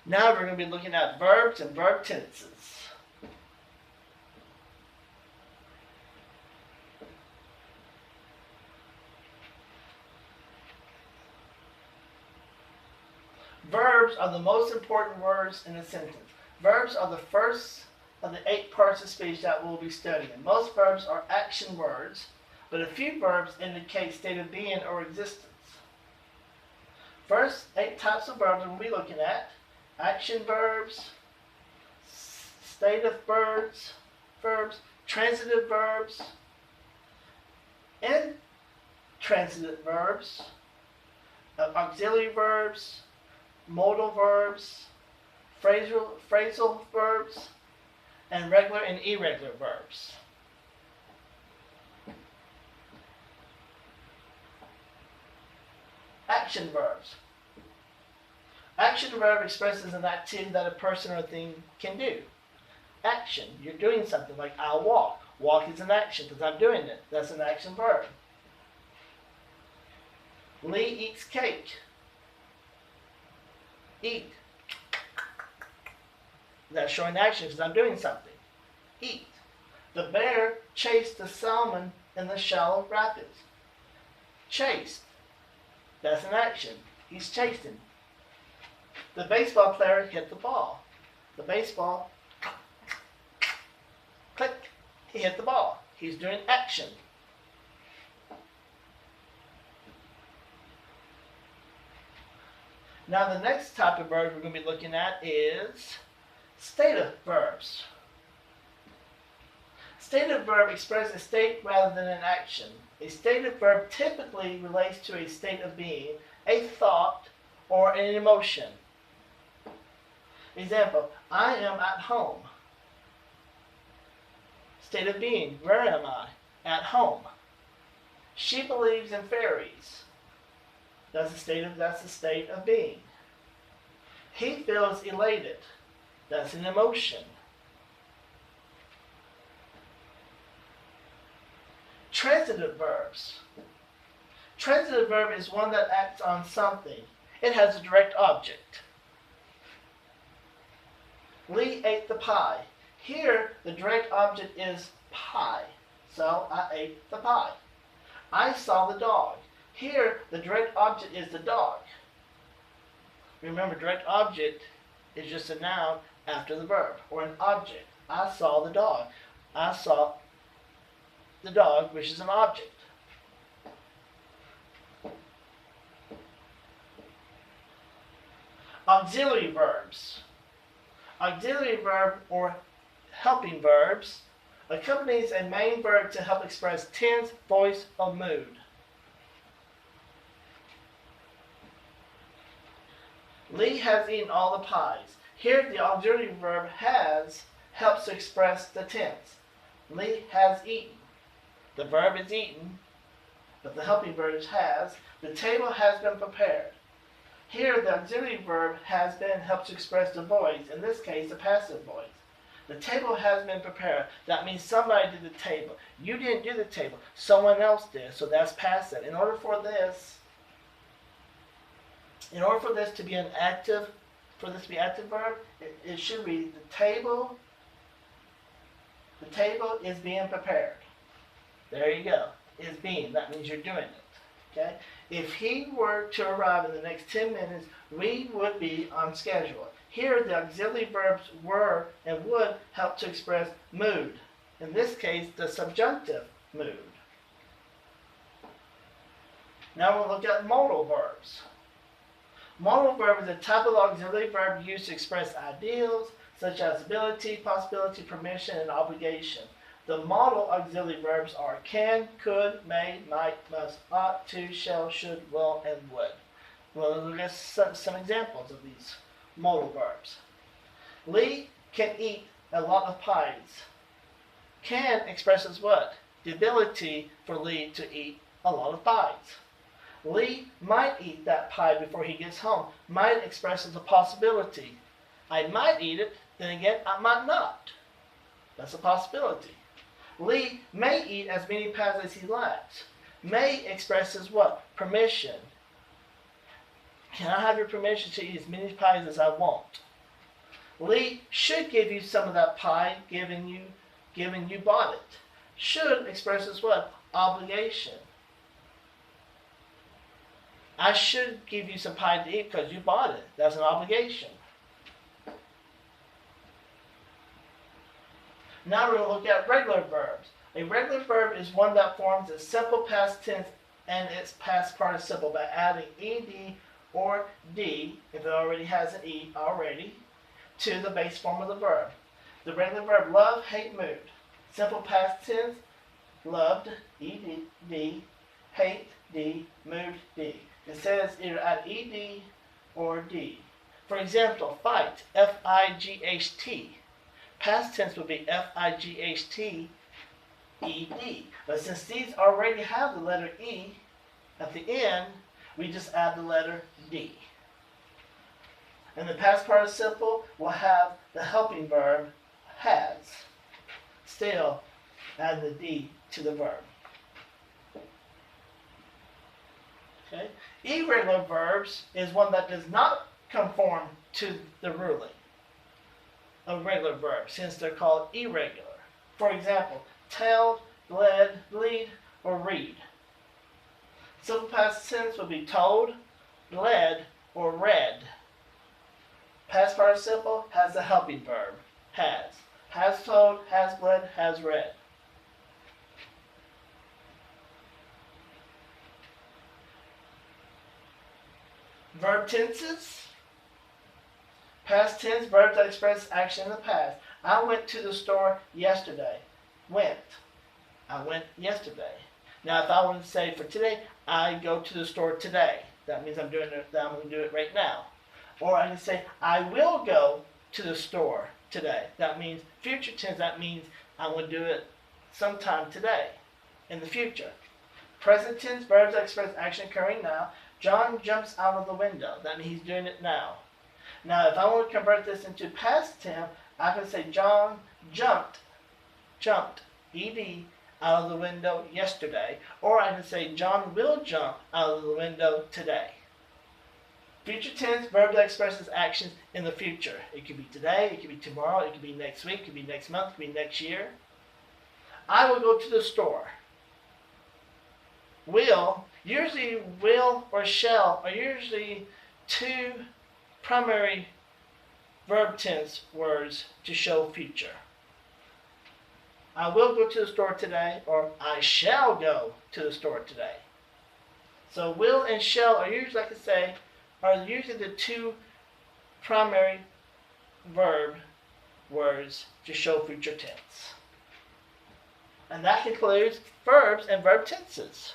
Now we're going to be looking at verbs and verb tenses. Verbs are the most important words in a sentence. Verbs are the first of the 8 parts of speech that we'll be studying. Most verbs are action words, but a few verbs indicate state of being or existence. First, 8 types of verbs we'll be looking at: action verbs, state of verbs, transitive verbs, intransitive verbs, auxiliary verbs, modal verbs, phrasal verbs, and regular and irregular verbs. Action verbs. Action verb expresses an activity that a person or thing can do. Action, you're doing something, like I'll walk. Walk is an action because I'm doing it. That's an action verb. Lee eats cake. Eat. That's showing action because I'm doing something. Eat. The bear chased the salmon in the shallow rapids. Chased. That's an action. He's chasing. The baseball player hit the ball. The baseball, click, he hit the ball. He's doing action. Now the next type of verb we're going to be looking at is stative verbs. Stative verb expresses a state rather than an action. A stative verb typically relates to a state of being, a thought, or an emotion. Example, I am at home. State of being, where am I? At home. She believes in fairies. That's the state of being. He feels elated. That's an emotion. Transitive verbs. Transitive verb is one that acts on something. It has a direct object. Lee ate the pie. Here, the direct object is pie. So, I ate the pie. I saw the dog. Here, the direct object is the dog. Remember, direct object is just a noun after the verb, or an object. I saw the dog. I saw the dog, which is an object. Auxiliary verbs. Auxiliary verb, or helping verbs, accompanies a main verb to help express tense, voice, or mood. Lee has eaten all the pies. Here, the auxiliary verb has helps to express the tense. Lee has eaten. The verb is eaten, but the helping verb is has. The table has been prepared. Here, the auxiliary verb has been helps to express the voice, in this case, the passive voice. The table has been prepared. That means somebody did the table. You didn't do the table. Someone else did, so that's passive. In order for this to be an active, verb, it should read the table is being prepared. There you go. Is being. That means you're doing it. Okay? If he were to arrive in the next 10 minutes, we would be on schedule. Here, the auxiliary verbs were and would help to express mood. In this case, the subjunctive mood. Now we'll look at modal verbs. Modal verb is a type of auxiliary verb used to express ideals such as ability, possibility, permission, and obligation. The modal auxiliary verbs are can, could, may, might, must, ought, to, shall, should, will, and would. We'll look at some examples of these modal verbs. Lee can eat a lot of pies. Can expresses what? The ability for Lee to eat a lot of pies. Lee might eat that pie before he gets home. Might expresses a possibility. I might eat it, then again, I might not. That's a possibility. Lee may eat as many pies as he likes. May expresses what? Permission. Can I have your permission to eat as many pies as I want? Lee should give you some of that pie, given you bought it. Should expresses what? Obligation. I should give you some pie to eat because you bought it. That's an obligation. Now we're going to look at regular verbs. A regular verb is one that forms a simple past tense and its past participle by adding ed or d, if it already has an e already, to the base form of the verb. The regular verb love, hate, moved. Simple past tense, loved, ed, hate, d, moved, d. It says either add ed or d. For example, fight, F-I-G-H-T. Past tense would be F-I-G-H-T, E-D. But since these already have the letter E at the end, we just add the letter D. And the past participle will have the helping verb has. Still, add the D to the verb. Okay? Irregular verbs is one that does not conform to the ruling of regular verbs, since they're called irregular. For example, tell, bled, bleed, or read. Simple past tense would be told, bled, or read. Past participle has the helping verb, has. Has told, has bled, has read. Verb tenses. Past tense, verbs that express action in the past. I went to the store yesterday. Went. I went yesterday. Now, if I want to say for today, I go to the store today. That means I'm going to do it right now. Or I can say, I will go to the store today. That means future tense. That means I will do it sometime today, in the future. Present tense, verbs that express action occurring now. John jumps out of the window. That means he's doing it now. Now, if I want to convert this into past tense, I can say John jumped, ed, out of the window yesterday. Or I can say John will jump out of the window today. Future tense, verb that expresses actions in the future. It could be today, it could be tomorrow, it could be next week, it could be next month, it could be next year. I will go to the store. Will, usually will or shall are usually two primary verb tense words to show future. I will go to the store today, or I shall go to the store today. So will and shall are usually, like I say, are usually the two primary verb words to show future tense. And that concludes verbs and verb tenses.